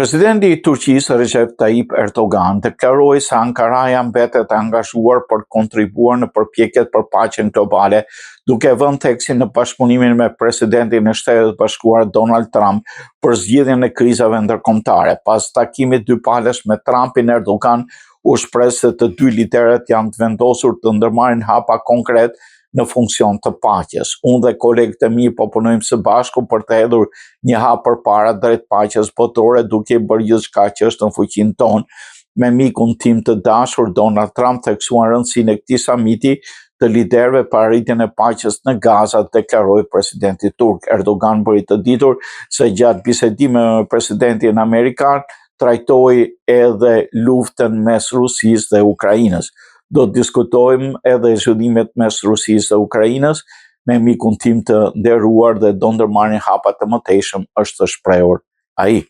Presidenti i Turqisë Recep Tayyip Erdogan deklaroi se Ankaraja mbetet e angazhuar për të kontribuar në përpjekjet për paqen globale, duke vënë theksin në bashkëpunimin me presidentin e Shtetit Bashkuar Donald Trump për zgjidhjen e krizave ndërkombëtare. Pas takimit dypalësh me Trumpin, Erdogan u shpreh se të dy liderët janë të vendosur të ndërmarrin hapa konkret në funksion të paqes. Unë dhe kolegët e mi po punojmë së bashku për të hedhur një hap përpara drejt paqes botërore, duke bërë gjithçka që është në fuqinë tonë. Me mikun tim të dashur Donald Trump theksuan rëndësinë e këtij samiti të liderëve për arritjen e paqes në Gaza, deklaroi presidenti turk. Erdogan bëri të ditur se gjatë bisedimeve me presidentin amerikan trajtoi edhe luftën mes Rusisë dhe Ukrainës. Do të diskutojmë edhe zhvillimet mes Rusisë dhe Ukrainës me mikun tim të nderuar dhe do ndërmarrin hapa të mëtejshëm, është shprehur ai.